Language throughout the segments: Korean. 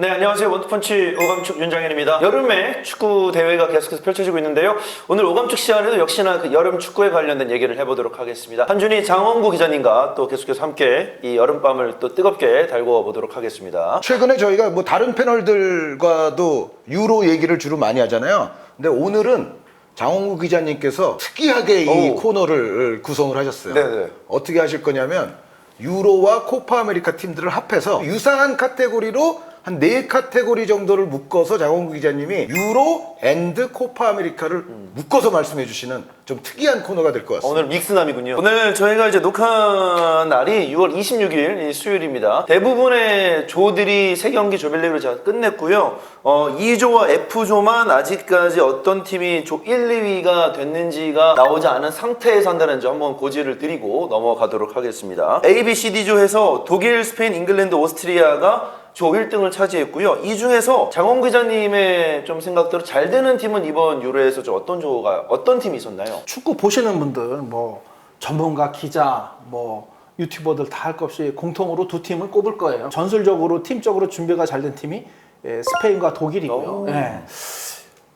네, 안녕하세요. 원투펀치 오감축 윤장현입니다. 여름에 축구 대회가 계속해서 펼쳐지고 있는데요. 오늘 오감축 시간에도 역시나 그 여름 축구에 관련된 얘기를 해보도록 하겠습니다. 한준희 장원구 기자님과 또 계속해서 함께 이 여름밤을 또 뜨겁게 달궈 보도록 하겠습니다. 최근에 저희가 뭐 다른 패널들과도 유로 얘기를 주로 많이 하잖아요. 근데 오늘은 장원구 기자님께서 특이하게 이 코너를 구성을 하셨어요. 네네. 어떻게 하실 거냐면 유로와 코파 아메리카 팀들을 합해서 유사한 카테고리로 한 4카테고리 정도를 묶어서 장원구 기자님이 유로 앤드 코파 아메리카를 묶어서 말씀해 주시는 좀 특이한 코너가 될 것 같습니다. 오늘 믹스남이군요. 오늘 저희가 이제 녹화 날이 6월 26일 수요일입니다. 대부분의 조들이 3경기 조별리그를 제가 끝냈고요. 2조와 F조만 아직까지 어떤 팀이 조 1, 2위가 됐는지가 나오지 않은 상태에서 한다는 점 한번 고지를 드리고 넘어가도록 하겠습니다. A, B, C, D조에서 독일, 스페인, 잉글랜드, 오스트리아가 조 1등을 차지했고요. 이 중에서 장원 기자님의 좀 생각대로 잘 되는 팀은 이번 유로에서 좀 어떤 팀이 있었나요? 축구 보시는 분들 뭐 전문가, 기자, 뭐 유튜버들 다 할 것 없이 공통으로 두 팀을 꼽을 거예요. 전술적으로 팀적으로 준비가 잘 된 팀이 스페인과 독일이고요. 예.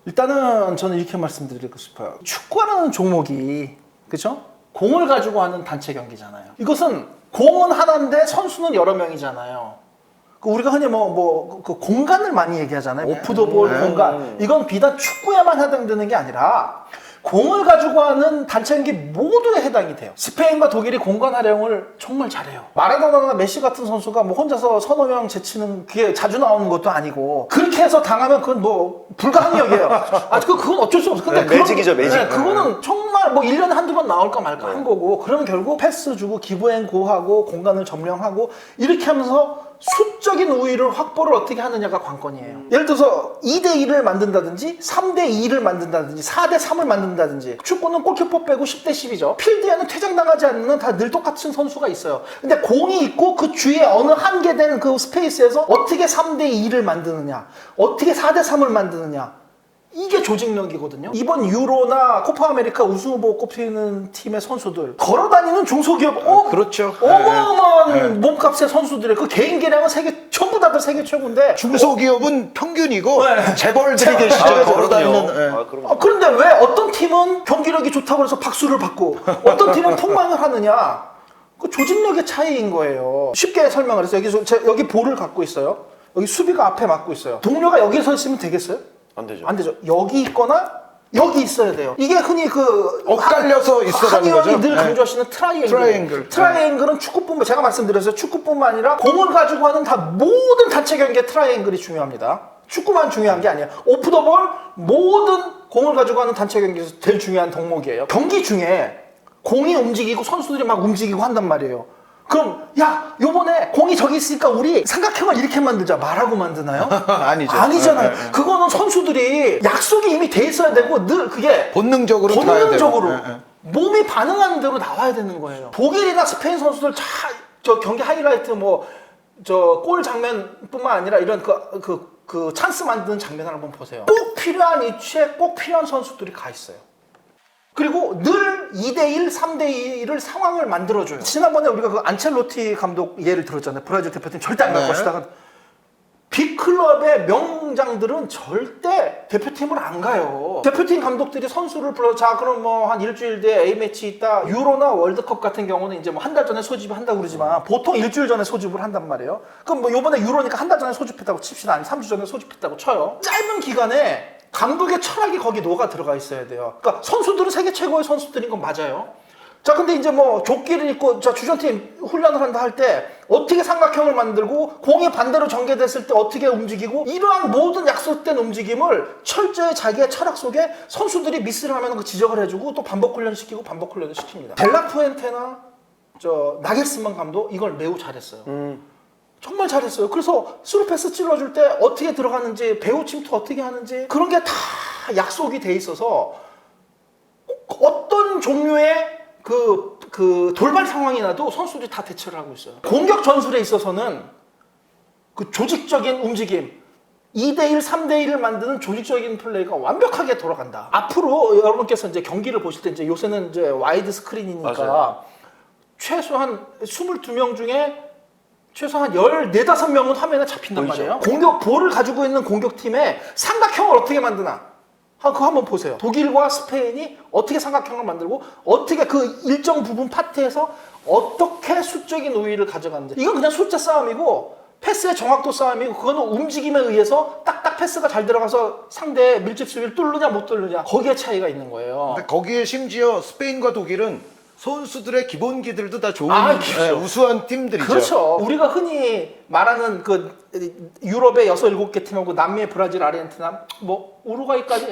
일단은 저는 이렇게 말씀드리고 싶어요. 축구라는 종목이 그죠? 공을 가지고 하는 단체 경기잖아요. 이것은 공은 하나인데 선수는 여러 명이잖아요. 우리가 흔히 그 공간을 많이 얘기하잖아요. 오프 더 볼 공간. 이건 비단 축구에만 해당되는 게 아니라 공을 가지고 하는 단체 경기 모두에 해당이 돼요. 스페인과 독일이 공간 활용을 정말 잘해요. 마라도나나 메시 같은 선수가 뭐 혼자서 서너 명 제치는 그게 자주 나오는 것도 아니고 그렇게 해서 당하면 그건 뭐 불가항력이에요. 그건 어쩔 수 없어. 근데 매직이죠, 매직. 네, 그거는 정말 뭐 1년에 한두 번 나올까 말까 한 거고 그러면 결국 패스 주고 기브앤고하고 공간을 점령하고 이렇게 하면서 수적인 우위를 확보를 어떻게 하느냐가 관건이에요. 예를 들어서 2대1을 만든다든지 3대2를 만든다든지 4대3을 만든다든지 축구는 골키퍼 빼고 10대10이죠. 필드에는 퇴장당하지 않는 다 늘 똑같은 선수가 있어요. 근데 공이 있고 그 주위에 어느 한계된 그 스페이스에서 어떻게 3대2를 만드느냐 어떻게 4대3을 만드느냐 이게 조직력이거든요. 이번 유로나 코파 아메리카 우승 후보 꼽히는 팀의 선수들 걸어다니는 중소기업 그렇죠. 어마어마한 몸값의 선수들의 그 개인 계량은 전부 다들 세계 최고인데 중소기업은 평균이고 재벌들이 계시죠. 걸어다니는. 그런데 왜 어떤 팀은 경기력이 좋다고 해서 박수를 받고 어떤 팀은 폭망을 하느냐 그 조직력의 차이인 거예요. 쉽게 설명을 해서 여기 볼을 갖고 있어요. 여기 수비가 앞에 막고 있어요. 동료가 여기 서 있으면 되겠어요? 안 되죠. 안 되죠. 여기 있거나 여기 있어야 돼요. 이게 흔히 엇갈려서 있어라는 거죠. 한의원이 늘 강조하시는 트라이앵글. 트라이앵글은 축구뿐만 제가 말씀드렸어요. 축구뿐만 아니라 공을 가지고 하는 모든 단체 경기에 트라이앵글이 중요합니다. 축구만 중요한 게 아니에요. 오프 더 볼 모든 공을 가지고 하는 단체 경기에서 제일 중요한 덕목이에요. 경기 중에 공이 움직이고 선수들이 막 움직이고 한단 말이에요. 그럼 야 요번에 공이 저기 있으니까 우리 삼각형을 이렇게 만들자 말하고 만드나요? 아니잖아요. 그거는 선수들이 약속이 이미 돼 있어야 되고 늘 그게 본능적으로 몸이 반응하는 대로 나와야 되는 거예요. 독일이나 스페인 선수들 저 경기 하이라이트 골 장면뿐만 아니라 이런 그 찬스 만드는 장면을 한번 보세요. 꼭 필요한 위치에 꼭 필요한 선수들이 가 있어요. 그리고 늘 2대1, 3대2를 상황을 만들어줘요. 지난번에 우리가 그 안첼로티 감독 예를 들었잖아요. 브라질 대표팀 절대 안 갈 것이다. 빅클럽의 명장들은 절대 대표팀을 안 가요. 대표팀 감독들이 선수를 불러서 자 그럼 뭐 한 일주일 뒤에 A매치 있다. 유로나 월드컵 같은 경우는 이제 뭐 한 달 전에 소집을 한다고 그러지만 보통 일주일 전에 소집을 한단 말이에요. 그럼 뭐 요번에 유로니까 한 달 전에 소집했다고 칩시다. 아니 3주 전에 소집했다고 쳐요. 짧은 기간에 감독의 철학이 거기 녹아 들어가 있어야 돼요. 그러니까 선수들은 세계 최고의 선수들인 건 맞아요. 자, 근데 이제 뭐 조끼를 입고 주전팀 훈련을 한다 할 때 어떻게 삼각형을 만들고 공이 반대로 전개됐을 때 어떻게 움직이고 이러한 모든 약속된 움직임을 철저히 자기의 철학 속에 선수들이 미스를 하면 그 지적을 해주고 또 반복 훈련시키고 반복 훈련을 시킵니다. 델라푸엔테나 나겔스만 감독 이걸 매우 잘했어요. 정말 잘했어요. 그래서 스루패스 찔러줄 때 어떻게 들어가는지 배우 침투 어떻게 하는지 그런 게 다 약속이 돼 있어서 어떤 종류의 그 돌발 상황이 나도 선수들이 다 대처를 하고 있어요. 공격 전술에 있어서는 그 조직적인 움직임 2대1, 3대1을 만드는 조직적인 플레이가 완벽하게 돌아간다. 앞으로 여러분께서 이제 경기를 보실 때 이제 요새는 이제 와이드 스크린이니까 맞아요. 최소한 22명 중에 최소한 14~15명은 화면에 잡힌단 보이죠? 말이에요. 공격 볼을 가지고 있는 공격팀의 삼각형을 어떻게 만드나? 그거 한번 보세요. 독일과 스페인이 어떻게 삼각형을 만들고 어떻게 그 일정 부분 파트에서 어떻게 수적인 우위를 가져가는지. 이건 그냥 숫자 싸움이고 패스의 정확도 싸움이고 그거는 움직임에 의해서 딱딱 패스가 잘 들어가서 상대의 밀집 수비를 뚫느냐 못 뚫느냐 거기에 차이가 있는 거예요. 근데 거기에 심지어 스페인과 독일은 선수들의 기본기들도 다 좋은 그렇죠. 우수한 팀들이죠. 그렇죠. 우리가 흔히 말하는 그 유럽의 6, 7개 팀하고 남미의 브라질, 아르헨티나, 뭐 우루과이까지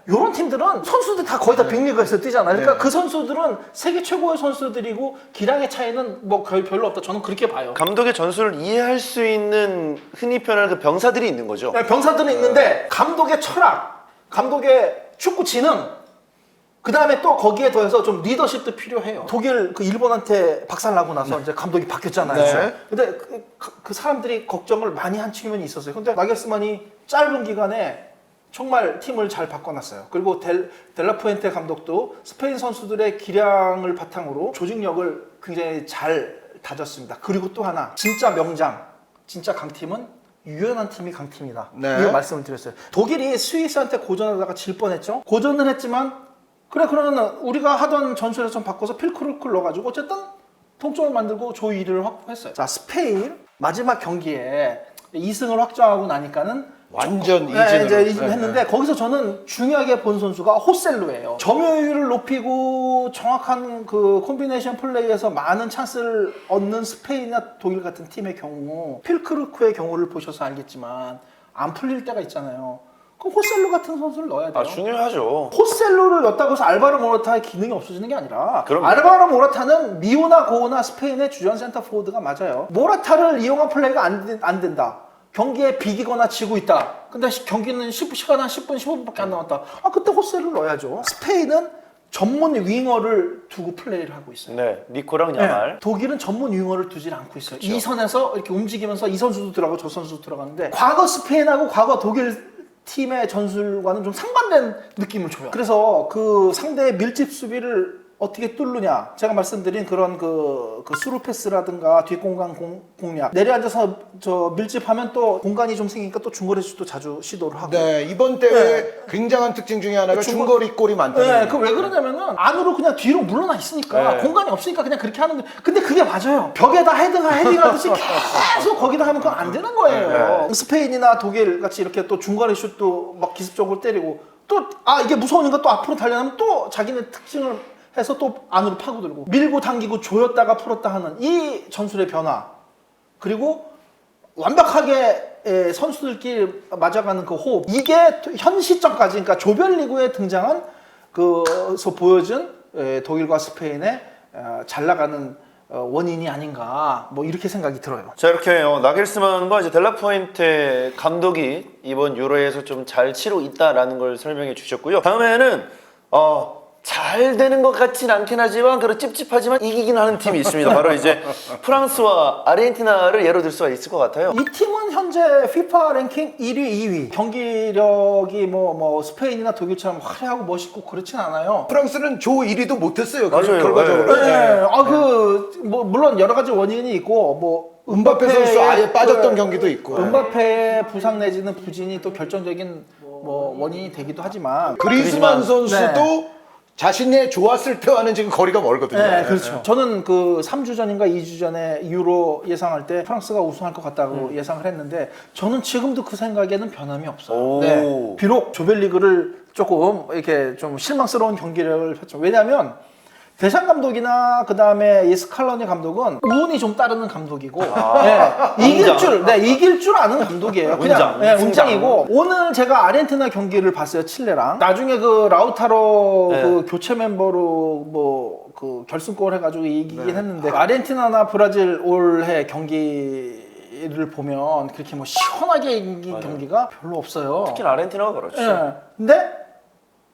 이런 팀들은 선수들 다 거의 다 빅리그에서 뛰잖아요. 그러니까 그 선수들은 세계 최고의 선수들이고 기량의 차이는 뭐 거의 별로 없다. 저는 그렇게 봐요. 감독의 전술을 이해할 수 있는 흔히 표현하는 그 병사들이 있는 거죠. 병사들은 있는데 감독의 철학, 감독의 축구 지능 그 다음에 또 거기에 더해서 좀 리더십도 필요해요. 독일 그 일본한테 박살나고 나서 이제 감독이 바뀌었잖아요. 네. 근데 그 사람들이 걱정을 많이 한 측면이 있었어요. 근데 나겔스만이 짧은 기간에 정말 팀을 잘 바꿔놨어요. 그리고 델라푸엔테 감독도 스페인 선수들의 기량을 바탕으로 조직력을 굉장히 잘 다졌습니다. 그리고 또 하나 진짜 명장, 진짜 강팀은 유연한 팀이 강팀이다. 네. 이거 말씀을 드렸어요. 독일이 스위스한테 고전하다가 질 뻔했죠. 고전을 했지만 그래 그러면 우리가 하던 전술에서 좀 바꿔서 필크루크를 넣어가지고 어쨌든 동점을 만들고 조 1위를 확보했어요. 자 스페인 마지막 경기에 2승을 확정하고 나니까는 완전 이제 이진으로 했는데 거기서 저는 중요하게 본 선수가 호셀루예요. 점유율을 높이고 정확한 그 콤비네이션 플레이에서 많은 찬스를 얻는 스페인이나 독일 같은 팀의 경우 필크루크의 경우를 보셔서 알겠지만 안 풀릴 때가 있잖아요. 그럼 호셀루 같은 선수를 넣어야 돼요. 중요하죠. 호셀루를 넣었다고 해서 알바로 모라타의 기능이 없어지는 게 아니라 그럼요. 알바로 모라타는 미오나 고우나 스페인의 주전 센터 포워드가 맞아요. 모라타를 이용한 플레이가 안 된다. 경기에 비기거나 지고 있다. 근데 경기는 시간 한 10분, 15분밖에 안 남았다. 그때 호셀루를 넣어야죠. 스페인은 전문 윙어를 두고 플레이를 하고 있어요. 네, 니코랑 야말. 독일은 전문 윙어를 두질 않고 있어요. 이 선에서 이렇게 움직이면서 이 선수도 들어가고 저 선수도 들어가는데 과거 스페인하고 과거 독일 팀의 전술과는 좀 상반된 느낌을 줘요. 그래서 그 상대의 밀집 수비를 어떻게 뚫느냐. 제가 말씀드린 그런 그 스루 패스라든가 뒷공간 공략. 내려앉아서 저 밀집하면 또 공간이 좀 생기니까 또 중거리 슛도 자주 시도를 하고. 네, 이번 대회 굉장한 특징 중에 하나가 중거리 골이 많다는 네, 거예요. 그 왜 그러냐면은 안으로 그냥 뒤로 물러나 있으니까 공간이 없으니까 그냥 그렇게 하는 거예요. 근데 그게 맞아요. 벽에다 헤딩하듯이 계속 거기다 하면 그건 안 되는 거예요. 스페인이나 독일 같이 이렇게 또 중거리 슛도 막 기습적으로 때리고 또 이게 무서우니까 또 앞으로 달려나면 또 자기네 특징을 해서 또 안으로 파고들고 밀고 당기고 조였다가 풀었다 하는 이 전술의 변화 그리고 완벽하게 선수들끼리 맞아가는 그 호흡 이게 현 시점까지 그러니까 조별리그에 등장한 그서 보여준 독일과 스페인의 잘 나가는 원인이 아닌가 뭐 이렇게 생각이 들어요. 자 이렇게 나겔스만과 이제 델라푸엔테 감독이 이번 유로에서 좀 잘 치르고 있다라는 걸 설명해 주셨고요. 다음에는 잘 되는 것 같진 않긴 하지만 그런 찝찝하지만 이기긴 하는 팀이 있습니다. 바로 이제 프랑스와 아르헨티나를 예로 들 수가 있을 것 같아요. 이 팀은 현재 FIFA 랭킹 1위, 2위. 경기력이 뭐 스페인이나 독일처럼 화려하고 멋있고 그렇진 않아요. 프랑스는 조 1위도 못했어요. 맞아요. 결과적으로. 네. 물론 여러 가지 원인이 있고 뭐 은바페 선수 아예 빠졌던 경기도 있고. 은바페 부상 내지는 부진이 또 결정적인 뭐 원인이 되기도 하지만 그리즈만 선수도 자신의 좋았을 때와는 지금 거리가 멀거든요. 네, 그렇죠. 저는 그 3주 전인가 2주 전에 유로 예상할 때 프랑스가 우승할 것 같다고 예상을 했는데 저는 지금도 그 생각에는 변함이 없어요. 네. 비록 조별리그를 조금 이렇게 좀 실망스러운 경기력을 펼쳐. 왜냐하면 대상 감독이나 그 다음에 이 스칼로니 감독은 운이 좀 따르는 감독이고 이길 줄 아는 감독이에요. 그냥 운장이고 오늘 제가 아르헨티나 경기를 봤어요. 칠레랑 나중에 그 라우타로 그 교체 멤버로 뭐 그 결승골 해가지고 이기긴 했는데 아르헨티나나 브라질 올해 경기를 보면 그렇게 뭐 시원하게 이긴 경기가 별로 없어요. 특히 아르헨티나가 그렇죠. 근데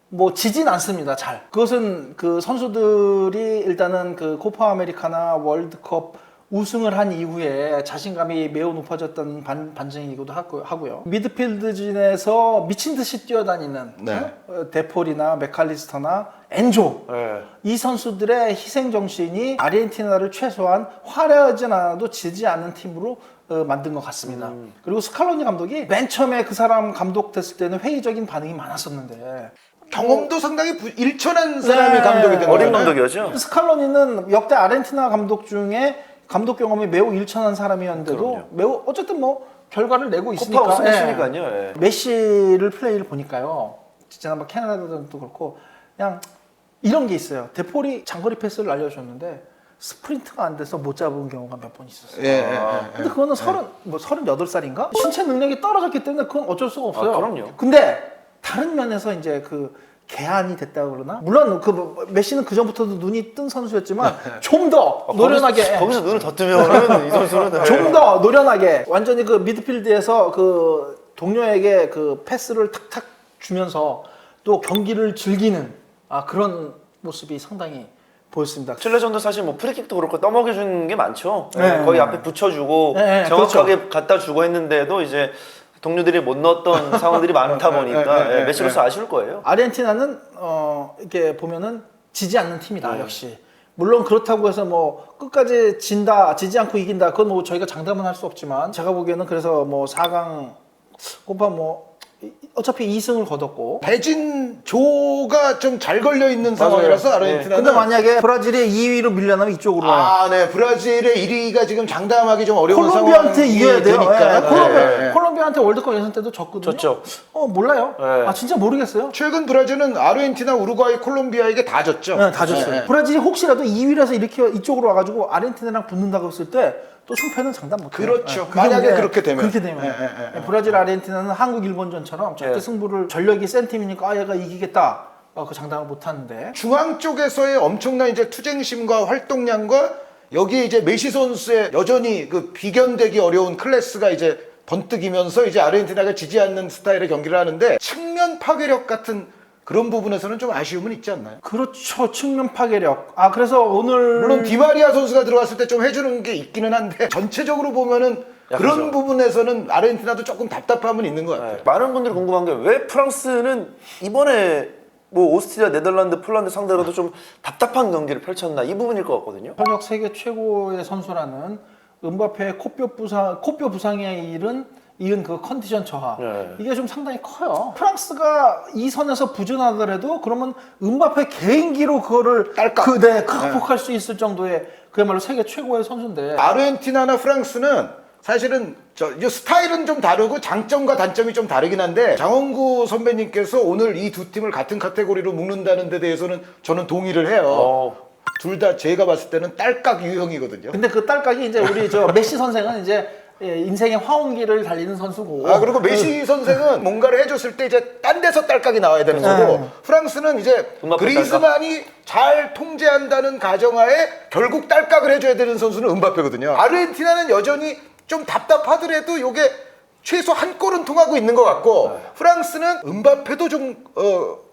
뭐 지진 않습니다. 잘. 그것은 그 선수들이 일단은 그 코파 아메리카나 월드컵 우승을 한 이후에 자신감이 매우 높아졌던 반증이기도 하고요. 미드필드진에서 미친 듯이 뛰어다니는 네. 데폴이나 맥칼리스터나 엔조 네. 이 선수들의 희생 정신이 아르헨티나를 최소한 화려하진 않아도 지지 않는 팀으로 만든 것 같습니다. 그리고 스칼로니 감독이 맨 처음에 그 사람 감독 됐을 때는 회의적인 반응이 많았었는데 경험도 상당히 일천한 사람이 네. 감독이 된 어린 거잖아요. 감독이었죠. 스칼로니는 역대 아르헨티나 감독 중에 감독 경험이 매우 일천한 사람이었는데도 그럼요. 매우 어쨌든 뭐 결과를 내고 있으니까. 코파 예. 우승했으니까요. 예. 메시를 플레이를 보니까요. 지난번 캐나다전도 그렇고 그냥 이런 게 있어요. 데폴이 장거리 패스를 알려줬는데 스프린트가 안 돼서 못 잡은 경우가 몇 번 있었어요. 예, 근데 그거는 38살인가? 신체 능력이 떨어졌기 때문에 그건 어쩔 수가 없어요. 아, 그럼요. 근데 다른 면에서 이제 그 개안이 됐다고 그러나? 물론 그 메시는 그 전부터도 눈이 뜬 선수였지만 좀 더 노련하게 거기서 눈을 더 뜨면은 이 선수는 좀 더 노련하게 완전히 그 미드필드에서 그 동료에게 그 패스를 탁탁 주면서 또 경기를 즐기는 그런 모습이 상당히 보였습니다. 칠레전도 사실 뭐 프리킥도 그렇고 떠먹여주는 게 많죠. 네. 거의 앞에 붙여주고 네, 정확하게 갖다 주고 했는데도 이제 동료들이 못 넣었던 상황들이 많다 보니까 메시로서 아쉬울 거예요. 아르헨티나는 이렇게 보면은 지지 않는 팀이다 역시. 물론 그렇다고 해서 뭐 끝까지 지지 않고 이긴다. 그건 뭐 저희가 장담은 할 수 없지만 제가 보기에는 그래서 뭐 4강 꼽아 뭐 어차피 2승을 거뒀고. 배진조가 좀 잘 걸려 있는 상황이라서 아르헨티나는. 근데 만약에 브라질이 2위로 밀려나면 이쪽으로 와요. 네. 브라질의 1위가 지금 장담하기 좀 어려운 콜롬비아한테 상황이 이겨야 돼요. 되니까. 콜롬비아한테 월드컵 예선 때도 졌거든요. 졌죠. 몰라요. 네. 진짜 모르겠어요. 최근 브라질은 아르헨티나, 우루과이, 콜롬비아에게 다 졌죠. 네, 다 졌어요. 브라질이 혹시라도 2위라서 이렇게 이쪽으로 와가지고 아르헨티나랑 붙는다고 했을 때 또 승패는 장담 못해요. 그렇죠. 그게 만약에 이제 그렇게 되면. 브라질, 아르헨티나는 한국, 일본전처럼 절대 예. 승부를 전력이 센 팀이니까 얘가 이기겠다. 그 장담을 못하는데. 중앙 쪽에서의 엄청난 이제 투쟁심과 활동량과 여기에 이제 메시 선수의 여전히 그 비견되기 어려운 클래스가 이제 번뜩이면서 이제 아르헨티나가 지지 않는 스타일의 경기를 하는데 측면 파괴력 같은 그런 부분에서는 좀 아쉬움은 있지 않나요? 그렇죠. 측면 파괴력. 그래서 오늘 물론 디마리아 선수가 들어갔을 때 좀 해주는 게 있기는 한데 전체적으로 보면은 그런 그렇죠. 부분에서는 아르헨티나도 조금 답답함은 있는 것 같아요. 많은 분들이 궁금한 게 왜 프랑스는 이번에 뭐 오스트리아, 네덜란드, 폴란드 상대로도 좀 답답한 경기를 펼쳤나 이 부분일 것 같거든요. 현역 세계 최고의 선수라는 음바페의 코뼈 부상에 이은 그 컨디션 저하 네. 이게 좀 상당히 커요. 프랑스가 이 선에서 부진하더라도 그러면 음바페 개인기로 그거를 극복할 수 있을 정도의 그야말로 세계 최고의 선수인데 아르헨티나나 프랑스는 사실은 이 스타일은 좀 다르고 장점과 단점이 좀 다르긴 한데 장원구 선배님께서 오늘 이 두 팀을 같은 카테고리로 묶는다는 데 대해서는 저는 동의를 해요. 둘 다 제가 봤을 때는 딸깍 유형이거든요. 근데 그 딸깍이 이제 우리 메시 선생은 이제 인생의 화원기를 달리는 선수고. 그리고 메시 선생은 뭔가를 해줬을 때 이제 딴 데서 딸깍이 나와야 되는 거고 프랑스는 이제 그리즈만이 잘 통제한다는 가정하에 결국 딸깍을 해줘야 되는 선수는 음바페거든요. 아르헨티나는 여전히 좀 답답하더라도 요게 최소 한 골은 통하고 있는 것 같고 프랑스는 음바페도 좀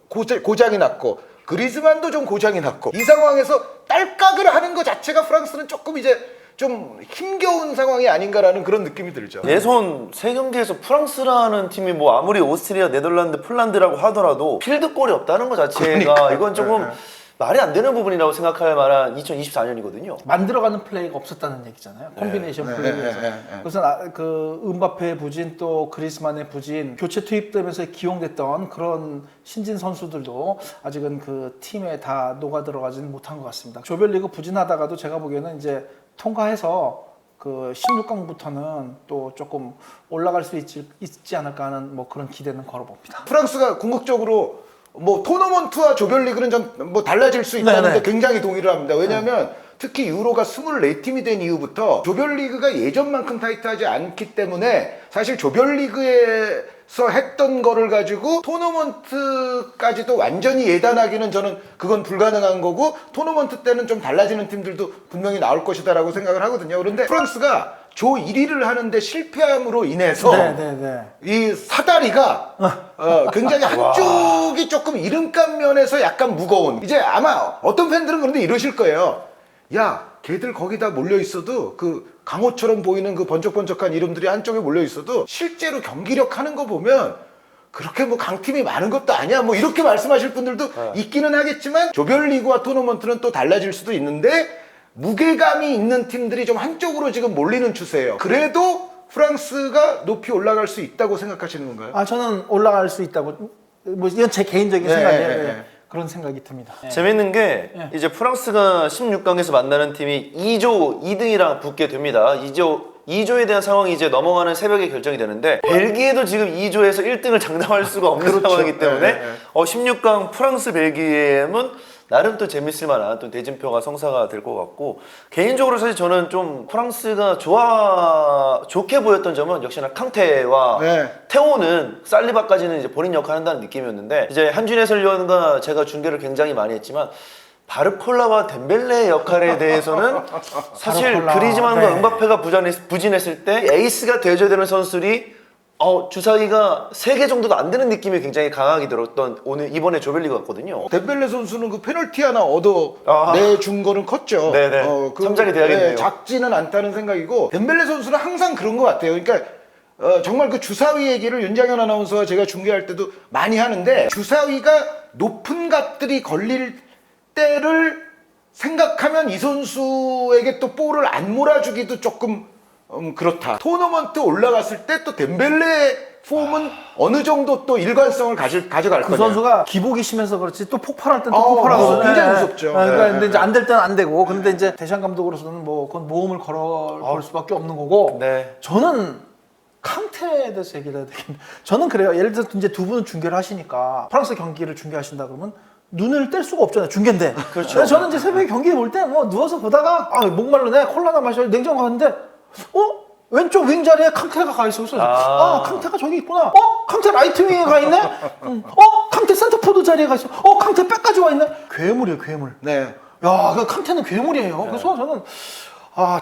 고장이 났고 그리즈만도 좀 고장이 났고 이 상황에서 딸깍을 하는 것 자체가 프랑스는 조금 이제 좀 힘겨운 상황이 아닌가라는 그런 느낌이 들죠. 예선 3경기에서 프랑스라는 팀이 뭐 아무리 오스트리아, 네덜란드, 폴란드라고 하더라도 필드골이 없다는 것 자체가 이건 조금 말이 안 되는 부분이라고 생각할 만한 2024년이거든요. 만들어가는 플레이가 없었다는 얘기잖아요. 콤비네이션 플레이에서. 그래서 그 음바페의 부진 또 그리스만의 부진 교체 투입되면서 기용됐던 그런 신진 선수들도 아직은 그 팀에 다 녹아 들어가지는 못한 것 같습니다. 조별리그 부진하다가도 제가 보기에는 이제 통과해서 그 16강부터는 또 조금 올라갈 수 있지 않을까 하는 뭐 그런 기대는 걸어봅니다. 프랑스가 궁극적으로 뭐 토너먼트와 조별리그는 좀 뭐 달라질 수 있다는데 굉장히 동의를 합니다. 왜냐하면 특히 유로가 24팀이 된 이후부터 조별리그가 예전만큼 타이트하지 않기 때문에 사실 조별리그에서 했던 거를 가지고 토너먼트까지도 완전히 예단하기는 저는 그건 불가능한 거고 토너먼트 때는 좀 달라지는 팀들도 분명히 나올 것이다라고 생각을 하거든요. 그런데 프랑스가 조 1위를 하는데 실패함으로 인해서 이 사다리가 굉장히 한쪽이 조금 이름값 면에서 약간 무거운 이제 아마 어떤 팬들은 그런데 이러실 거예요. 야 걔들 거기다 몰려 있어도 그 강호처럼 보이는 그 번쩍번쩍한 이름들이 한쪽에 몰려 있어도 실제로 경기력 하는 거 보면 그렇게 뭐 강팀이 많은 것도 아니야 뭐 이렇게 말씀하실 분들도 있기는 하겠지만 조별리그와 토너먼트는 또 달라질 수도 있는데 무게감이 있는 팀들이 좀 한쪽으로 지금 몰리는 추세예요. 그래도 프랑스가 높이 올라갈 수 있다고 생각하시는 건가요? 아 저는 올라갈 수 있다고 뭐 이건 제 개인적인 네, 생각이에요. 네, 예. 네. 그런 생각이 듭니다. 예. 재밌는 게 예. 이제 프랑스가 16강에서 만나는 팀이 2조 2등이랑 붙게 됩니다. 2조에 대한 상황이 이제 넘어가는 새벽에 결정이 되는데 벨기에도 지금 2조에서 1등을 장담할 수가 없는 그렇죠. 상황이기 때문에 네, 네. 16강 프랑스 벨기에는 나름 또 재밌을 만한 또 대진표가 성사가 될 것 같고 개인적으로 사실 저는 좀 프랑스가 좋게 보였던 점은 역시나 캉테와 네. 테오는 살리바까지는 이제 본인 역할을 한다는 느낌이었는데 이제 한준 해설위원과 제가 중계를 굉장히 많이 했지만 바르콜라와 덴벨레의 역할에 대해서는 사실 바르콜라, 그리즈만과 네. 은바페가 부진했을 때 에이스가 되어줘야 되는 선수들이 주사위가 3개 정도도 안 되는 느낌이 굉장히 강하게 들었던 이번에 조별리그 같거든요. 덴벨레 선수는 그 페널티 하나 아. 내준 거는 컸죠. 네네. 참작이 돼야겠네요. 작지는 않다는 생각이고 덴벨레 선수는 항상 그런 것 같아요. 그러니까 정말 그 주사위 얘기를 윤장현 아나운서와 제가 중계할 때도 많이 하는데 주사위가 높은 값들이 걸릴 때를 생각하면 이 선수에게 또 볼을 안 몰아주기도 조금 그렇다. 토너먼트 올라갔을 때 또 덴벨레 폼은 어느 정도 또 일관성을 가져갈 그 거냐. 선수가 기복이 심해서 그렇지 또 폭발할 땐 또 어, 폭발하거든요. 굉장히 예. 무섭죠. 그러니까 네, 근데 네, 이제 안 될 때는 안 되고 그런데 이제 대상 감독으로서는 뭐 그건 모험을 걸어볼 수밖에 없는 거고 네. 저는 캉테에 대해서 얘기를 해야 되겠는데 저는 그래요. 예를 들어서 이제 두 분은 중계를 하시니까 프랑스 경기를 중계하신다 그러면 눈을 뗄 수가 없잖아요. 중계인데. 그렇죠. 저는 이제 새벽에 경기 볼 때 뭐 누워서 보다가 목말르네 콜라나 마셔 냉장고 갔는데 왼쪽 윙 자리에 캉테가 가 있어서 캉테가 저기 있구나. 캉테 라이트 윙에 가 있네. 캉테 센터포드 자리에 가 있어. 캉테 백까지 와 있네. 괴물이에요, 괴물. 네. 야, 그 캉테는 괴물이에요. 그래서 저는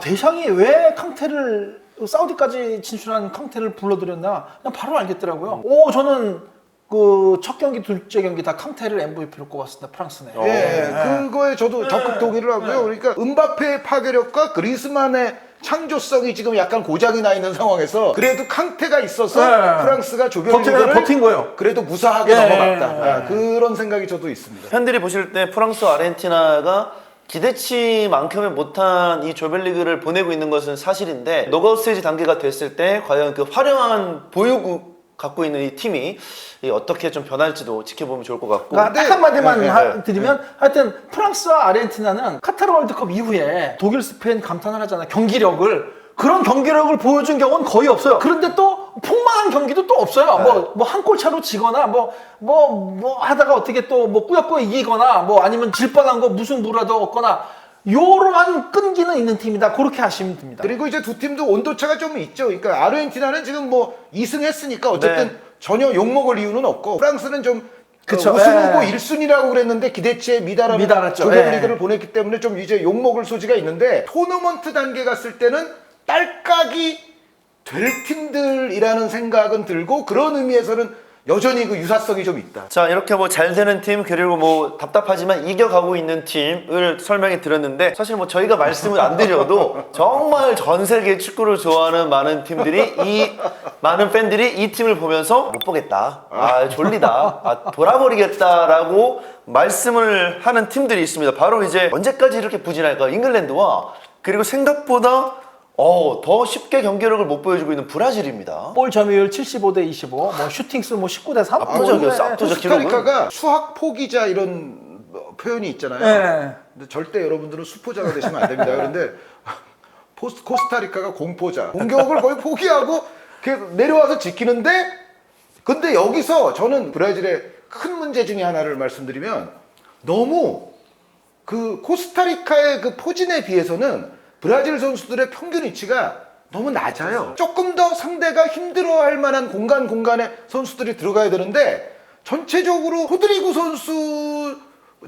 대샹이 왜 캉테를 사우디까지 진출한 캉테를 불러들였나 그냥 바로 알겠더라고요. 저는 그 첫 경기, 둘째 경기 다 캉테를 MVP로 꼽았습니다. 프랑스네. 그거에 저도 적극 동의를 하고요. 그러니까 은바페의 파괴력과 그리스만의 창조성이 지금 약간 고장이 나 있는 상황에서 그래도 캉테가 있어서 프랑스가 조별리그를 버틴 거예요. 그래도 무사하게 넘어갔다. 그런 생각이 저도 있습니다. 팬들이 보실 때 프랑스와 아르헨티나가 기대치만큼은 못한 이 조별리그를 보내고 있는 것은 사실인데 노가웃 스테이지 단계가 됐을 때 과연 그 화려한 보유국 갖고 있는 이 팀이 어떻게 좀 변할지도 지켜보면 좋을 것 같고. 딱 한마디만 네. 드리면 하여튼 프랑스와 아르헨티나는 카타르 월드컵 이후에 독일, 스페인 감탄을 하잖아요. 그런 경기력을 보여준 경우는 거의 없어요. 그런데 또 폭망한 경기도 또 없어요. 뭐 한 골 차로 지거나 뭐 하다가 어떻게 또 뭐 꾸역꾸역 이기거나 뭐 아니면 질 뻔한 거 무승부라도 얻거나 요러한 끈기는 있는 팀이다. 그렇게 하시면 됩니다. 그리고 이제 두 팀도 온도차가 좀 있죠. 그러니까 아르헨티나는 지금 뭐 2승 했으니까 어쨌든 네. 전혀 욕먹을 이유는 없고 프랑스는 좀 그쵸. 우승 후보 1순위라고 그랬는데 기대치에 미달하는 조별리그를 보냈기 때문에 좀 이제 욕먹을 소지가 있는데 토너먼트 단계 갔을 때는 딸깍이 될 팀들이라는 생각은 들고 그런 의미에서는 여전히 그 유사성이 좀 있다. 자, 이렇게 뭐 잘 되는 팀 그리고 뭐 답답하지만 이겨가고 있는 팀을 설명해 드렸는데 사실 뭐 저희가 말씀을 안 드려도 정말 전 세계 축구를 좋아하는 많은 팬들이 이 팀을 보면서 못 보겠다, 졸리다, 돌아버리겠다라고 말씀을 하는 팀들이 있습니다. 바로 이제 언제까지 이렇게 부진할까? 잉글랜드와 그리고 생각보다 더 쉽게 경기력을 못 보여주고 있는 브라질입니다. 볼 점유율 75대 25, 뭐 슈팅수 뭐 19대 3. 압도적이었어, 압도적 기록은. 코스타리카가 수학 포기자 이런 표현이 있잖아요. 네. 근데 절대 여러분들은 수포자가 되시면 안 됩니다. 그런데 코스타리카가 공포자. 공격을 거의 포기하고 계속 내려와서 지키는데 근데 여기서 저는 브라질의 큰 문제 중에 하나를 말씀드리면 너무 그 코스타리카의 그 포진에 비해서는 브라질 선수들의 평균 위치가 너무 낮아요. 조금 더 상대가 힘들어할 만한 공간에 선수들이 들어가야 되는데 전체적으로 호드리구 선수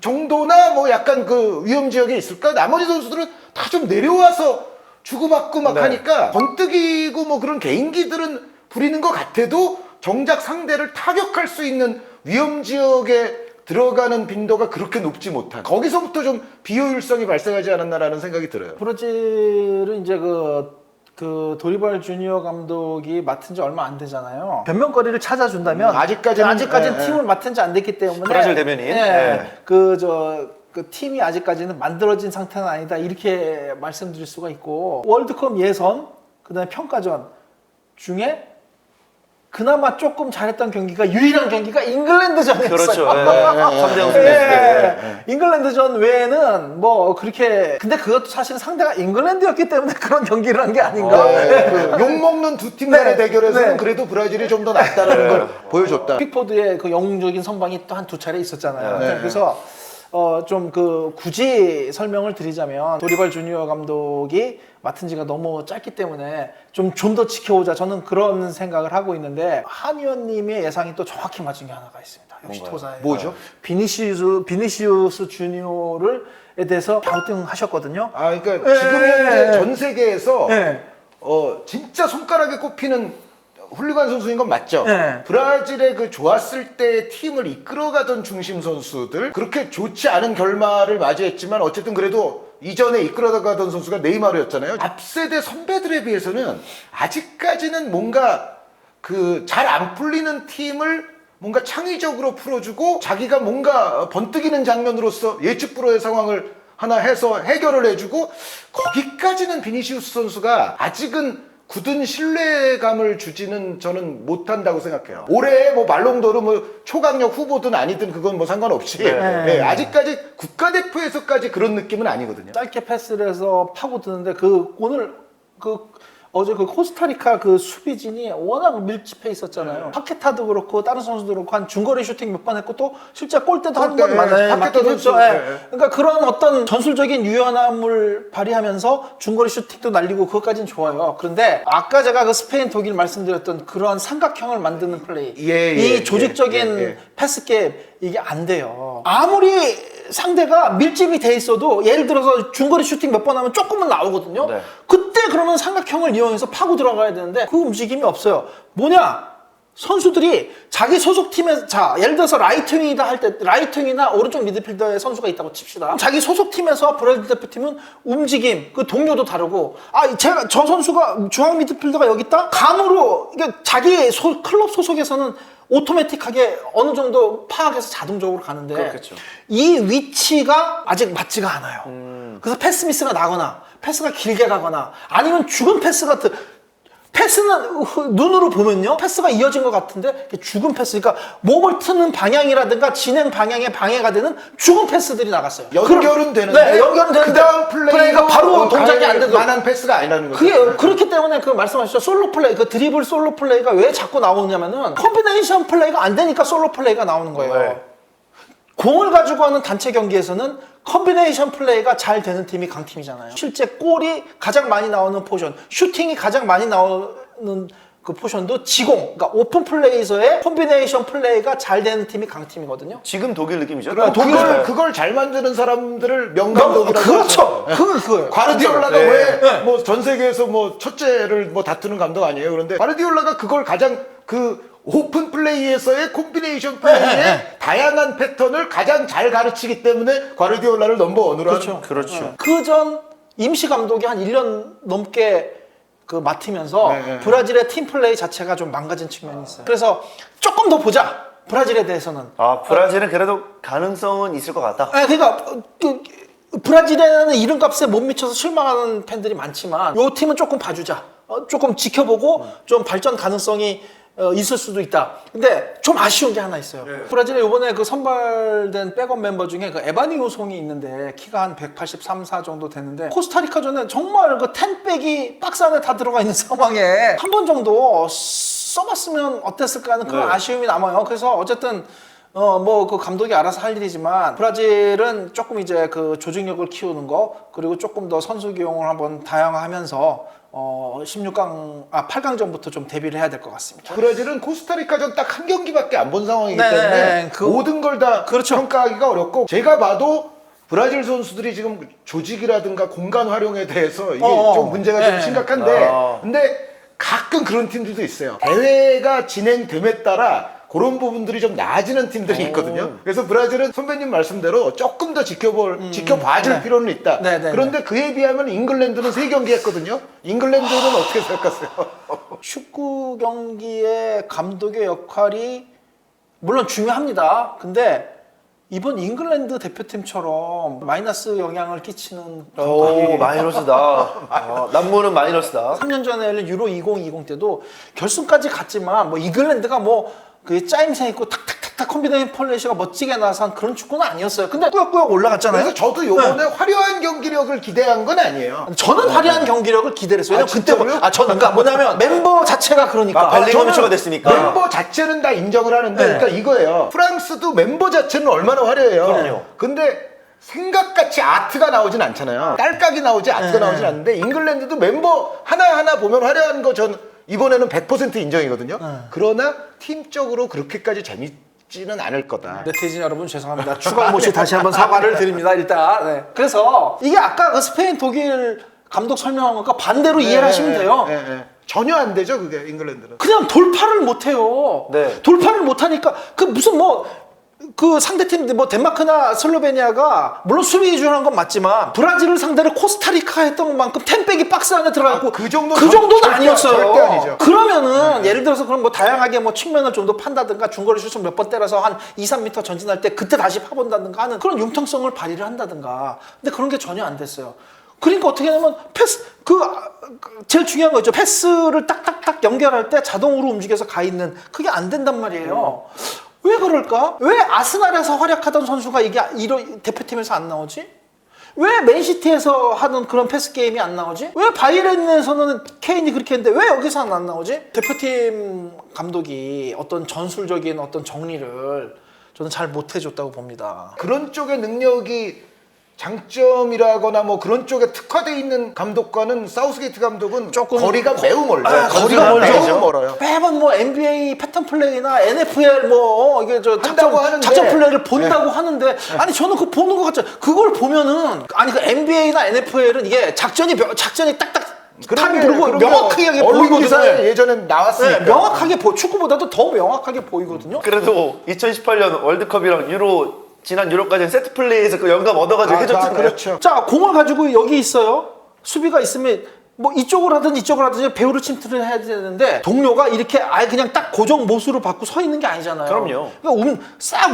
정도나 뭐 약간 그 위험 지역에 있을까? 나머지 선수들은 다 좀 내려와서 주고받고 막 하니까 번뜩이고 뭐 그런 개인기들은 부리는 것 같아도 정작 상대를 타격할 수 있는 위험 지역에 들어가는 빈도가 그렇게 높지 못한 거기서부터 좀 비효율성이 발생하지 않았나라는 생각이 들어요. 브라질은 이제 그 도리발 주니어 감독이 맡은 지 얼마 안 되잖아요. 변명거리를 찾아준다면 아직까지는 팀을 맡은 지 안 됐기 때문에 브라질 대변인. 그 팀이 아직까지는 만들어진 상태는 아니다 이렇게 말씀드릴 수가 있고 월드컵 예선 그다음에 평가전 중에 그나마 조금 잘했던 경기가 유일한 경기가 잉글랜드전이었어요. 그렇죠. 3대0 승리했을 잉글랜드전 외에는 뭐 그렇게 근데 그것도 사실 상대가 잉글랜드였기 때문에 그런 경기를 한 게 아닌가. 그 욕먹는 두 팀 간의 대결에서는 그래도 브라질이 좀 더 낫다는 걸 보여줬다. 픽포드의 그 영웅적인 선방이 또 한 두 차례 있었잖아요. 네. 그래서 좀 굳이 설명을 드리자면 도리발 주니어 감독이 맡은 지가 너무 짧기 때문에 좀 더 지켜보자 저는 그런 생각을 하고 있는데 한 의원님의 예상이 또 정확히 맞은 게 하나가 있습니다. 역시 토사예요. 뭐죠? 비니시우스 주니어에 대해서 갸우뚱하셨거든요. 그러니까 지금 현재 전 세계에서 네. 진짜 손가락에 꼽히는 훌륭한 선수인 건 맞죠. 네. 브라질의 그 좋았을 때 팀을 이끌어가던 중심 선수들 그렇게 좋지 않은 결말을 맞이했지만 어쨌든 그래도 이전에 이끌어가던 선수가 네이마르였잖아요. 앞세대 선배들에 비해서는 아직까지는 뭔가 그 잘 안 풀리는 팀을 뭔가 창의적으로 풀어주고 자기가 뭔가 번뜩이는 장면으로서 예측 불허의 상황을 하나 해서 해결을 해주고 거기까지는 비니시우스 선수가 아직은 굳은 신뢰감을 주지는 저는 못한다고 생각해요. 올해 뭐 말롱도르 뭐 초강력 후보든 아니든 그건 뭐 상관없이 아직까지 국가대표에서까지 그런 느낌은 아니거든요. 짧게 패스를 해서 파고드는데 어제 그 코스타리카 그 수비진이 워낙 밀집해 있었잖아요. 파케타도 그렇고 다른 선수도 그렇고 한 중거리 슈팅 몇 번 했고 또 실제 골대도 한 번 맞긴 했죠. 그러니까 그런 어떤 전술적인 유연함을 발휘하면서 중거리 슈팅도 날리고 그것까지는 좋아요. 그런데 아까 제가 그 스페인 독일 말씀드렸던 그런 삼각형을 만드는 플레이 이 조직적인 패스갭 이게 안 돼요. 아무리 상대가 밀집이 돼 있어도 예를 들어서 중거리 슈팅 몇 번 하면 조금은 나오거든요. 네. 그때 그러면 삼각형을 이용해서 파고 들어가야 되는데 그 움직임이 없어요. 뭐냐? 선수들이 자기 소속팀에 예를 들어서 라이트윙이다 할 때 라이트윙이나 오른쪽 미드필더의 선수가 있다고 칩시다. 자기 소속팀에서 브라질 대표팀은 움직임, 그 동료도 다르고 저 선수가 중앙 미드필더가 여기 있다? 감으로 그러니까 자기 클럽 소속에서는 오토매틱하게 어느 정도 파악해서 자동적으로 가는데 그렇겠죠. 이 위치가 아직 맞지가 않아요. 그래서 패스 미스가 나거나 패스가 길게 가거나 아니면 죽은 패스 같은 패스는 눈으로 보면요 패스가 이어진 것 같은데 죽은 패스 그러니까 몸을 트는 방향이라든가 진행 방향에 방해가 되는 죽은 패스들이 나갔어요. 연결은 되는데 네, 연결은 되는데 그 다음 플레이가 바로 동작이 안 되도 만한 패스가 아니라는 거죠. 그게 그렇기 때문에 그 말씀하셨죠 솔로 플레이 그 드리블 솔로 플레이가 왜 자꾸 나오냐면은 콤비네이션 플레이가 안 되니까 솔로 플레이가 나오는 거예요. 네. 공을 가지고 하는 단체 경기에서는 컨비네이션 플레이가 잘 되는 팀이 강팀이잖아요. 실제 골이 가장 많이 나오는 포션, 슈팅이 가장 많이 나오는 그 포션도 지공, 그러니까 오픈 플레이에서의 컨비네이션 플레이가 잘 되는 팀이 강팀이거든요. 지금 독일 느낌이죠. 그걸 잘 만드는 사람들을 명감독이라고 그렇죠. 그거예요. 과르디올라가 왜 뭐 전 세계에서 뭐 첫째를 뭐 다투는 감독 아니에요. 그런데 과르디올라가 그걸 가장 그 오픈 플레이에서의 콤비네이션 플레이의 다양한 패턴을 가장 잘 가르치기 때문에 과르디올라를 넘버원으로 하는. 그렇죠. 그전 임시 감독이 한 1년 넘게 그 맡으면서 브라질의 팀 플레이 자체가 좀 망가진 측면이 있어요. 그래서 조금 더 보자. 브라질에 대해서는. 브라질은 그래도 가능성은 있을 것 같다. 그러니까 브라질에는 이름값에 못 미쳐서 실망하는 팬들이 많지만 이 팀은 조금 봐주자. 조금 지켜보고 좀 발전 가능성이 있을 수도 있다. 근데 좀 아쉬운 게 하나 있어요. 브라질에 이번에 그 선발된 백업 멤버 중에 그 에바니우 송이 있는데 키가 한 183, 4 정도 되는데 코스타리카전에 정말 그 10백이 박스 안에 다 들어가 있는 상황에 한 번 정도 써봤으면 어땠을까 하는 그런 아쉬움이 남아요. 그래서 어쨌든 뭐 그 감독이 알아서 할 일이지만 브라질은 조금 이제 그 조직력을 키우는 거 그리고 조금 더 선수 기용을 한번 다양화하면서 8강전부터 좀 대비를 해야 될 것 같습니다. 브라질은 코스타리카전 딱 한 경기밖에 안 본 상황이기 때문에 모든 걸 다 평가하기가 어렵고 제가 봐도 브라질 선수들이 지금 조직이라든가 공간 활용에 대해서 이게 좀 문제가 좀 심각한데 근데 가끔 그런 팀들도 있어요. 대회가 진행됨에 따라 그런 부분들이 좀 나아지는 팀들이 있거든요. 그래서 브라질은 선배님 말씀대로 조금 더 지켜봐줄 네. 필요는 있다. 네, 네, 그런데 그에 비하면 잉글랜드는 3경기 했거든요. 잉글랜드는 어떻게 생각하세요? 축구 경기의 감독의 역할이 물론 중요합니다. 근데 이번 잉글랜드 대표팀처럼 마이너스 영향을 끼치는 오, 마이너스다. 남무는 마이너스다. 3년 전에 열린 유로 2020 때도 결승까지 갔지만 뭐 잉글랜드가 뭐 그 짜임새 있고 탁탁탁탁 컴비네이션 폴레시가 멋지게 나서 한 그런 축구는 아니었어요. 근데 꾸역꾸역 올라갔잖아요. 그래서 저도 요번에 화려한 경기력을 기대한 건 아니에요. 저는 화려한 경기력을 기대했어요. 왜냐면 그때 진짜로요? 저는 그러니까 뭐냐면 멤버 자체가 그러니까 벨링엄이 됐으니까. 멤버 자체는 다 인정을 하는데 네. 그러니까 이거예요. 프랑스도 멤버 자체는 얼마나 화려해요. 그럼요. 근데 생각같이 아트가 나오진 않잖아요. 깔깔이 나오지 아트가 네. 나오진 않는데 잉글랜드도 멤버 하나하나 보면 화려한 거 전 이번에는 100% 인정이거든요. 그러나 팀적으로 그렇게까지 재밌지는 않을 거다. 네티즌 여러분 죄송합니다. 추가모 씨 다시 한번 사과를 드립니다. 일단 네. 그래서 이게 아까 그 스페인 독일 감독 설명한 것과 반대로 이해를 하시면 돼요. 전혀 안 되죠 그게 잉글랜드는. 그냥 돌파를 못해요. 네. 돌파를 못하니까 그 무슨 뭐 그 상대팀 뭐 덴마크나 슬로베니아가 물론 수비 위주로 한 건 맞지만 브라질을 상대로 코스타리카 했던 만큼 템백이 박스 안에 들어가고 그 정도 그 정도는 절대, 아니었어요. 절대 아니죠. 그러면은 예를 들어서 그럼 뭐 다양하게 뭐 측면을 좀 더 판다든가 중거리 슛을 몇 번 때려서 한 2, 3m 전진할 때 그때 다시 파본다든가 하는 그런 융통성을 발휘를 한다든가. 근데 그런 게 전혀 안 됐어요. 그러니까 어떻게 하냐면 패스 제일 중요한 거죠. 패스를 딱딱딱 연결할 때 자동으로 움직여서 가 있는 그게 안 된단 말이에요. 왜 그럴까? 왜 아스날에서 활약하던 선수가 이게 이런 대표팀에서 안 나오지? 왜 맨시티에서 하는 그런 패스 게임이 안 나오지? 왜 바이에른에서는 케인이 그렇게 했는데 왜 여기서는 안 나오지? 대표팀 감독이 어떤 전술적인 어떤 정리를 저는 잘 못해줬다고 봅니다. 그런 쪽의 능력이 장점이라거나 뭐 그런 쪽에 특화되어 있는 감독과는 사우스게이트 감독은 조금 거리가 매우 멀죠. 거리가 멀죠. 매우 멀어요. 매번 뭐 NBA 패턴 플레이나 NFL 뭐 이게 저 한다고 하는데. 작전 플레이를 본다고 하는데 아니 저는 그거 보는 것 같죠. 그걸 보면은 아니 그 NBA나 NFL은 이게 작전이 딱딱 타임 들고 명확하게 언론 기사에 보이거든요. 예전에 나왔으니까. 네, 명확하게 축구보다도 더 명확하게 보이거든요. 그래도 2018년 월드컵이랑 지난 유로까지는 세트 플레이에서 그 영감 얻어가지고 해줬잖아요. 그렇죠. 자, 공을 가지고 여기 있어요. 수비가 있으면 뭐 이쪽으로 하든 이쪽으로 하든 배우를 침투를 해야 되는데 동료가 이렇게 아예 그냥 딱 고정 모습으로 받고 서 있는 게 아니잖아요. 그럼요. 그러니까 싹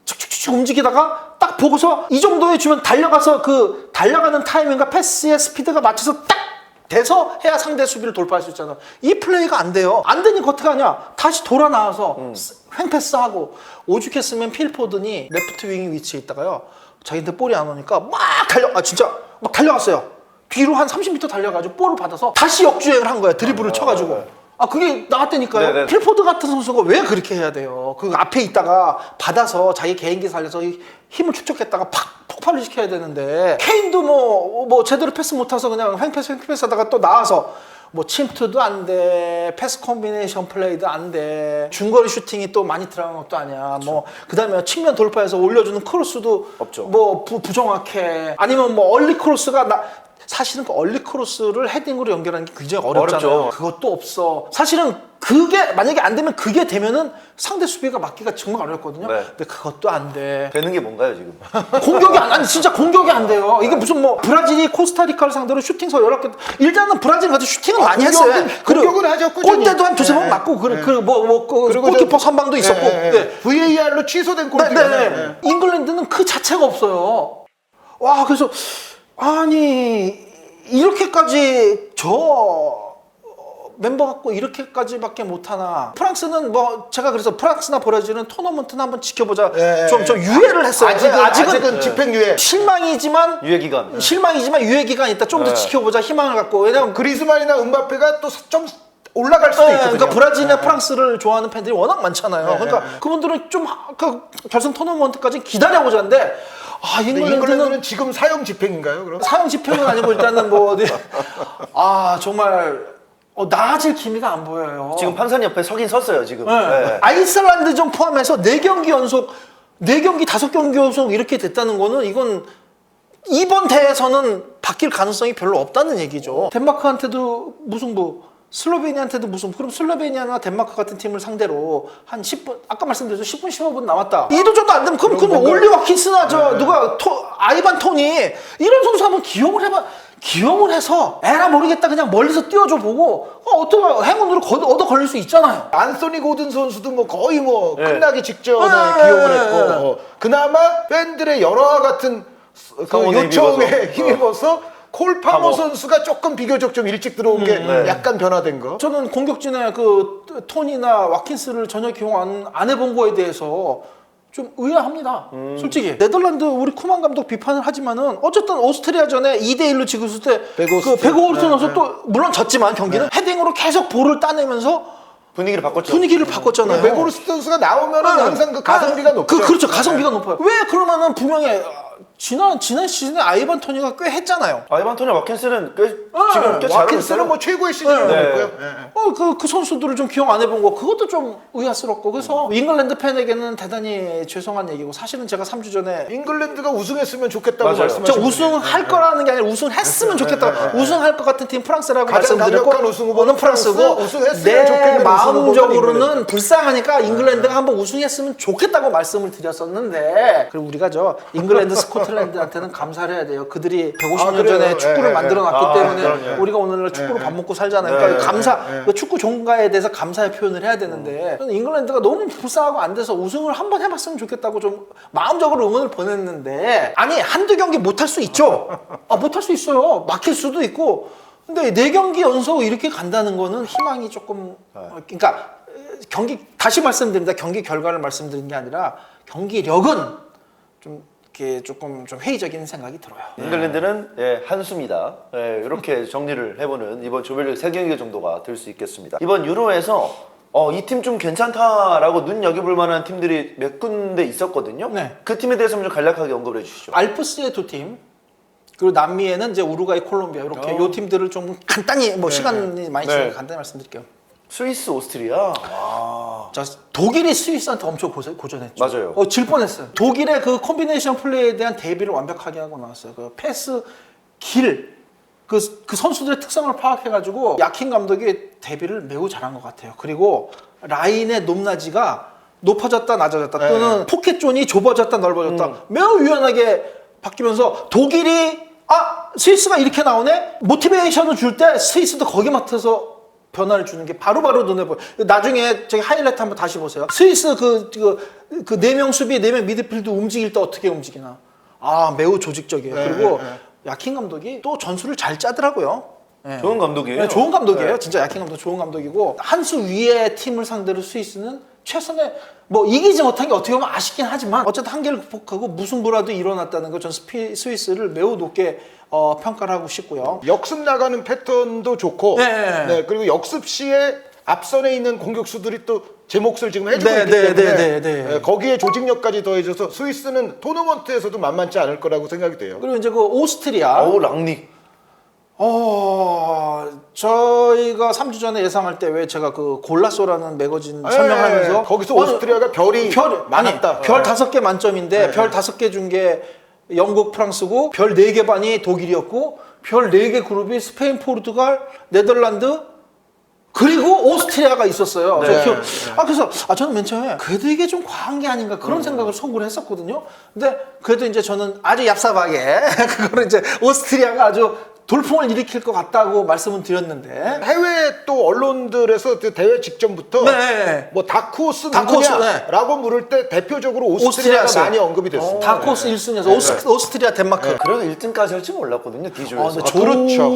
축축축 움직이다가 딱 보고서 이 정도에 주면 달려가서 그 달려가는 타이밍과 패스의 스피드가 맞춰서 딱 돼서 해야 상대 수비를 돌파할 수 있잖아. 이 플레이가 안 돼요. 안 되니 어떻게 하냐? 다시 돌아 나와서 횡패스하고 오죽했으면 필포든이 레프트 윙 위치에 있다가요. 자기한테 볼이 안 오니까 막 진짜 막 달려갔어요. 뒤로 한 30m 달려가지고 볼을 받아서 다시 역주행을 한 거야. 드리블을 쳐가지고. 그게 나왔다니까요. 네네. 필포드 같은 선수가 왜 그렇게 해야 돼요? 그 앞에 있다가 받아서 자기 개인기 살려서 힘을 축적했다가 팍 폭발을 시켜야 되는데 케인도 뭐 제대로 패스 못해서 그냥 횡패스 하다가 또 나와서 뭐 침투도 안 돼, 패스 콤비네이션 플레이도 안 돼, 중거리 슈팅이 또 많이 들어간 것도 아니야. 뭐 그다음에 측면 돌파해서 올려주는 크로스도 없죠. 뭐 부정확해. 아니면 뭐 얼리 크로스가 사실은 그 얼리 크로스를 헤딩으로 연결하는 게 굉장히 어렵잖아요. 어렵죠. 그것도 없어. 사실은 그게 만약에 안 되면 그게 되면은 상대 수비가 막기가 정말 어렵거든요. 네. 근데 그것도 안 돼. 되는 게 뭔가요 지금? 공격이 아니 진짜 공격이 안 돼요. 이게 무슨 뭐 브라질이 코스타리카를 상대로 슈팅서 11개 일단은 브라질 같은 슈팅은 많이 했어요. 공격은 하죠. 꾸준히. 골대도 한 두세 번 네. 맞고 그리고 골키퍼 선방도 있었고. 네. VAR로 취소된 골이 네. 잉글랜드는 그 자체가 없어요. 와 그래서 아니 이렇게까지 멤버 갖고 이렇게까지밖에 못하나. 프랑스는 뭐 제가 그래서 프랑스나 브라질은 토너먼트는 한번 지켜보자. 좀 유예를 했어요. 아직은 집행유예. 실망이지만 유예 기간. 유예 기간 있다. 좀 더 지켜보자 희망을 갖고. 왜냐면 그리즈만이나 음바페가 또 좀 올라갈 수도 있거든요. 그러니까 브라질이나 프랑스를 좋아하는 팬들이 워낙 많잖아요. 그러니까 그분들은 좀 결승 토너먼트까지 기다려보자는데 잉글랜드는 지금 사형 집행인가요? 그럼? 사형 집행은 아니고 일단은 뭐 정말 나아질 기미가 안 보여요. 지금 판사님 옆에 서긴 섰어요 지금. 네. 네. 아이슬란드전 포함해서 4경기 연속 5경기 연속 이렇게 됐다는 거는 이건 이번 대회에서는 바뀔 가능성이 별로 없다는 얘기죠. 덴마크한테도 무승부, 슬로베니아한테도 무슨 그럼 슬로베니아나 덴마크 같은 팀을 상대로 한 10분 아까 말씀드렸죠 10분 15분 남았다 2도 정도 안 되면 그럼 뭔가- 올리 와킨스나 누가 아이반 토니 이런 선수 한번 기용을 해서 에라 모르겠다 그냥 멀리서 띄워줘 보고 어떤 행운으로 얻어 걸릴 수 있잖아요. 안소니 고든 선수도 뭐 거의 뭐 네. 끝나기 직전에 네. 기용을 했고 그나마 팬들의 열화와 같은 그 성원에 요청에 힘입어서. 힘입어서 콜 파머 선수가 조금 비교적 좀 일찍 들어온 게 네. 약간 변화된 거. 저는 공격진에 그 토니나 와킨스를 전혀 기용 안 해본 거에 대해서 좀 의아합니다. 솔직히 네덜란드 우리 쿠만 감독 비판을 하지만은 어쨌든 오스트리아전에 2대1로 지고 있을 때 베고스트. 베고스트 선수 네. 또 물론 졌지만 경기는 헤딩으로 계속 볼을 따내면서 분위기를 바꿨죠. 분위기를 바꿨잖아요. 베고르스 선수가 나오면은 네. 항상 그 가성비가 높죠. 그렇죠. 가성비가 높아요. 왜 그러면은 분명히 지난 시즌에 아이반 토니가 꽤 했잖아요. 아이반 토니 와킨스는 지금 꽤 잘하고 와킨스는 있어요. 뭐 최고의 시즌을 네. 보냈고요. 그 선수들을 좀 기억 안 해본 거 그것도 좀 의아스럽고 그래서 잉글랜드 팬에게는 대단히 죄송한 얘기고 사실은 제가 3주 전에 잉글랜드가 우승했으면 좋겠다고 맞아요. 저 말씀하셨죠. 우승할 거라는 게 아니라 우승했으면 좋겠다. 우승할 것 같은 팀 프랑스라고 가장 말씀드렸고 강력한 우승 후보는 프랑스고 프랑스, 우승했으면 내 좋겠는 우승 마음적으로는 후보는 불쌍하니까 잉글랜드가 한번 우승했으면 좋겠다고 말씀을 드렸었는데 그리고 우리가 잉글랜드 스코틀랜드한테는 감사를 해야 돼요. 그들이 150년 그래요? 전에 축구를 예, 만들어놨기 아, 때문에 그럼요. 우리가 오늘날 축구로 밥 먹고 살잖아요. 그러니까 감사 그 축구 종가에 대해서 감사의 표현을 해야 되는데 저는 잉글랜드가 너무 불쌍하고 안 돼서 우승을 한번 해봤으면 좋겠다고 좀 마음적으로 응원을 보냈는데 아니 한두 경기 못할 수 있죠. 못할 수 있어요. 막힐 수도 있고 근데 4경기 연속 이렇게 간다는 거는 희망이 조금 그러니까 경기 다시 말씀드립니다. 경기 결과를 말씀드린 게 아니라 경기력은 좀 이렇게 조금 좀 회의적인 생각이 들어요. 잉글랜드는 한수입니다. 이렇게 정리를 해보는 이번 조별리그 3경기 정도가 될 수 있겠습니다. 이번 유로에서 이 팀 좀 괜찮다라고 눈여겨볼 만한 팀들이 몇 군데 있었거든요. 네. 그 팀에 대해서 좀 간략하게 언급을 해주시죠. 알프스의 2팀 그리고 남미에는 이제 우루과이, 콜롬비아 이렇게 요 팀들을 좀 간단히 뭐 시간이 많이 네. 지니까 간단히 말씀드릴게요. 스위스, 오스트리아. 자, 독일이 스위스한테 엄청 고전했죠. 맞아요. 질 뻔했어요. 독일의 그 콤비네이션 플레이에 대한 대비를 완벽하게 하고 나왔어요. 그 패스 길, 그 선수들의 특성을 파악해가지고 야킨 감독이 대비를 매우 잘한 것 같아요. 그리고 라인의 높낮이가 높아졌다 낮아졌다 또는 포켓존이 좁아졌다 넓어졌다 매우 유연하게 바뀌면서 독일이 스위스가 이렇게 나오네? 모티베이션을 줄 때 스위스도 거기 맡아서 변화를 주는 게 바로바로 눈에 보여. 나중에 저기 하이라이트 한번 다시 보세요. 스위스 그 4명 수비, 4명 미드필드 움직일 때 어떻게 움직이나. 매우 조직적이에요. 그리고 야킨 감독이 또 전술을 잘 짜더라고요. 네. 좋은 감독이에요. 네, 좋은 감독이에요. 네. 진짜 야킨 감독 좋은 감독이고 한 수 위의 팀을 상대로 스위스는 최선의 뭐 이기지 못한 게 어떻게 보면 아쉽긴 하지만 어쨌든 한계를 극복하고 무승부라도 일어났다는 거 전 스위스를 매우 높게 평가를 하고 싶고요. 역습 나가는 패턴도 좋고 네. 그리고 역습 시에 앞선에 있는 공격수들이 또 제 몫을 지금 해주고 네, 있기 네, 때문에 네. 거기에 조직력까지 더해져서 스위스는 토너먼트에서도 만만치 않을 거라고 생각이 돼요. 그리고 이제 그 오스트리아 랑닉. 저희가 3주 전에 예상할 때 왜 제가 그 골라소라는 매거진 설명하면서 거기서 오스트리아가 별이 많았다. 별 5개 만점인데 별 5개 준 게 영국, 프랑스고 별 4개 반이 독일이었고 별 4개 그룹이 스페인, 포르투갈, 네덜란드 그리고 오스트리아가 있었어요. 네. 그래서 저는 맨 처음에 그래도 이게 좀 과한 게 아닌가 그런 생각을 속으로 했었거든요. 근데 그래도 이제 저는 아주 얍삽하게 그거를 이제 오스트리아가 아주 돌풍을 일으킬 것 같다고 말씀을 드렸는데 해외 또 언론들에서 그 대회 직전부터 네. 뭐 다크호스 다크호스, 누구냐라고 물을 때 대표적으로 오스트리아가 오스트리아였어요. 많이 언급이 됐어요. 다크호스 1순위에서 오스트리아, 덴마크. 그래도 1등까지 할 줄 몰랐거든요. D조에서. 조 그렇죠.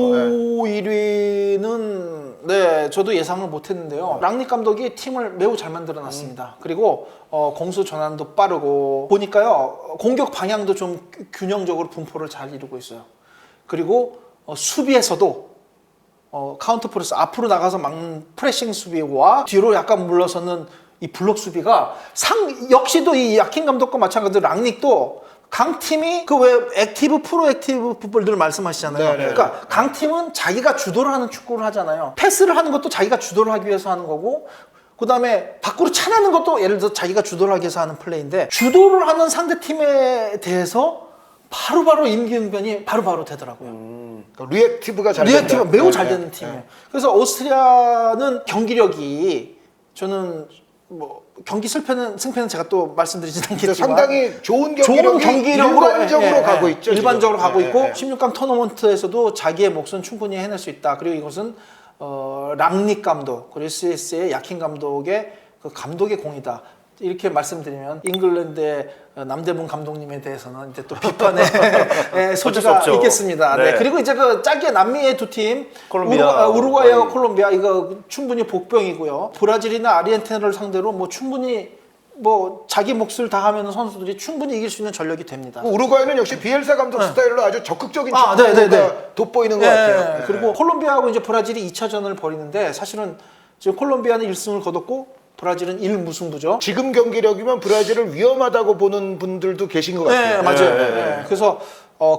1위는 저도 예상을 못했는데요. 랑닉 감독이 팀을 매우 잘 만들어놨습니다. 그리고 공수 전환도 빠르고 보니까요 공격 방향도 좀 균형적으로 분포를 잘 이루고 있어요. 그리고 수비에서도 카운터 프레스 앞으로 나가서 막는 프레싱 수비와 뒤로 약간 물러서는 이 블록 수비가 역시도 이 야킨 감독과 마찬가지로 랑닉도 강팀이 그 왜 액티브 프로 액티브 풋볼들 말씀하시잖아요. 네네. 그러니까 강팀은 자기가 주도를 하는 축구를 하잖아요. 패스를 하는 것도 자기가 주도를 하기 위해서 하는 거고 그다음에 밖으로 차내는 것도 예를 들어서 자기가 주도를 하기 위해서 하는 플레이인데 주도를 하는 상대 팀에 대해서 바로바로 임기응변이 바로바로 되더라고요. 리액티브가 잘 리액티브 된다. 매우 네, 잘 네, 되는 팀이에요. 그래서 오스트리아는 경기력이 저는 뭐 경기 승패는 제가 또 말씀드리진 근데 않겠지만 상당히 좋은 좋은 경기력이 경기력으로 일반적으로 가고 있죠. 일반적으로 지금. 가고 있고 예, 예. 16강 토너먼트에서도 자기의 몫은 충분히 해낼 수 있다. 그리고 이것은 랑닉 감독, 그리고 CS의 야킨 감독의 그 감독의 공이다. 이렇게 말씀드리면 잉글랜드의 남대문 감독님에 대해서는 이제 또 비판의 소지가 없죠. 있겠습니다. 네. 네. 그리고 이제 그 짧게 남미의 두 팀, 콜롬비아, 우루과이와 콜롬비아 이거 충분히 복병이고요. 브라질이나 아르헨티나를 상대로 뭐 충분히 뭐 자기 몫을 다하면 선수들이 충분히 이길 수 있는 전력이 됩니다. 우루과이는 역시 비엘사 감독 스타일로 아주 적극적인 아, 축구가 네. 돋보이는 것 예, 같아요. 그리고 콜롬비아하고 이제 브라질이 2차전을 벌이는데 사실은 지금 콜롬비아는 1승을 거뒀고 브라질은 1무승부죠. 지금 경기력이면 브라질을 위험하다고 보는 분들도 계신 것 같아요. 네, 맞아요. 예, 예, 네. 그래서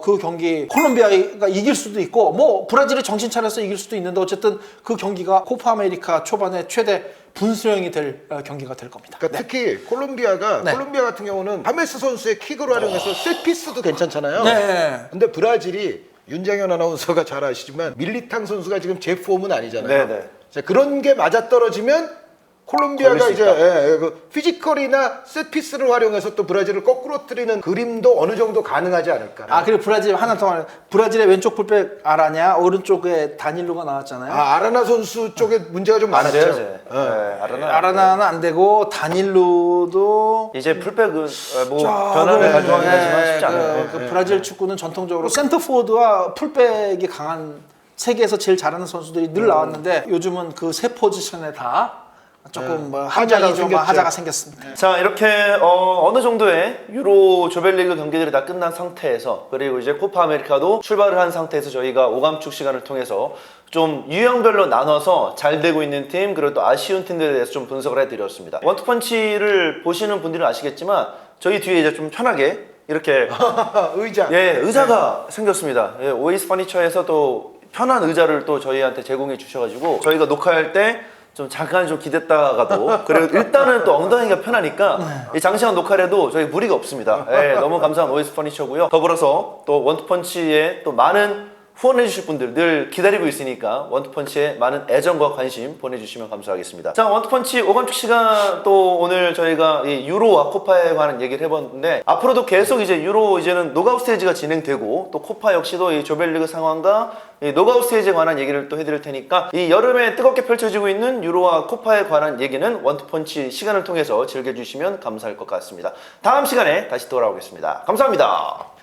그 경기 콜롬비아가 이길 수도 있고 뭐 브라질이 정신 차려서 이길 수도 있는데 어쨌든 그 경기가 코파 아메리카 초반에 최대 분수령이 될 경기가 될 겁니다. 그러니까 특히 콜롬비아 같은 경우는 하메스 선수의 킥을 활용해서 셋피스도 괜찮잖아요. 네. 근데 브라질이 윤장현 아나운서가 잘 아시지만 밀리탕 선수가 지금 제 폼은 아니잖아요. 네네. 자, 그런 게 맞아떨어지면 콜롬비아가 걸릴 수 이제 그 피지컬이나 셋피스를 활용해서 또 브라질을 거꾸로 뜨리는 그림도 어느 정도 가능하지 않을까. 아 그리고 브라질 하나 더 브라질의 왼쪽 풀백 아라냐 오른쪽에 다닐루가 나왔잖아요. 아라나 선수 쪽에 문제가 좀 안 많았죠. 돼요, 이제. 네, 아라나는 안 되고 다닐루도 이제 풀백은 뭐 변화를 가져가긴 하지만 쉽지 않아요. 그 브라질 축구는 전통적으로 센터포워드와 풀백이 강한 세계에서 제일 잘하는 선수들이 늘 나왔는데 요즘은 그 세 포지션에 다 조금 뭐 한장이 좀 하자가 생겼습니다. 자, 이렇게 어느 정도의 유로 조별리그 경기들이 다 끝난 상태에서 그리고 이제 코파 아메리카도 출발을 한 상태에서 저희가 오감축 시간을 통해서 좀 유형별로 나눠서 잘 되고 있는 팀 그리고 또 아쉬운 팀들에 대해서 좀 분석을 해드렸습니다. 원투펀치를 보시는 분들은 아시겠지만 저희 뒤에 이제 좀 편하게 이렇게 의자. 의자가 생겼습니다. 오이스 퍼니처에서 또 편한 의자를 또 저희한테 제공해 주셔가지고 저희가 녹화할 때 좀 잠깐 좀 기댔다가도 그리고 일단은 또 엉덩이가 편하니까 이 장시간 녹화를 해도 저희 무리가 없습니다. 너무 감사한 오이스 퍼니처고요. 더불어서 또 원투펀치에 또 많은 후원해주실 분들 늘 기다리고 있으니까 원투펀치에 많은 애정과 관심 보내주시면 감사하겠습니다. 자, 원투펀치 오감축 시간 또 오늘 저희가 이 유로와 코파에 관한 얘기를 해봤는데 앞으로도 계속 이제 유로 이제는 노가웃 스테이지가 진행되고 또 코파 역시도 이 조별리그 상황과 이 노가웃 스테이지에 관한 얘기를 또 해드릴 테니까 이 여름에 뜨겁게 펼쳐지고 있는 유로와 코파에 관한 얘기는 원투펀치 시간을 통해서 즐겨주시면 감사할 것 같습니다. 다음 시간에 다시 돌아오겠습니다. 감사합니다.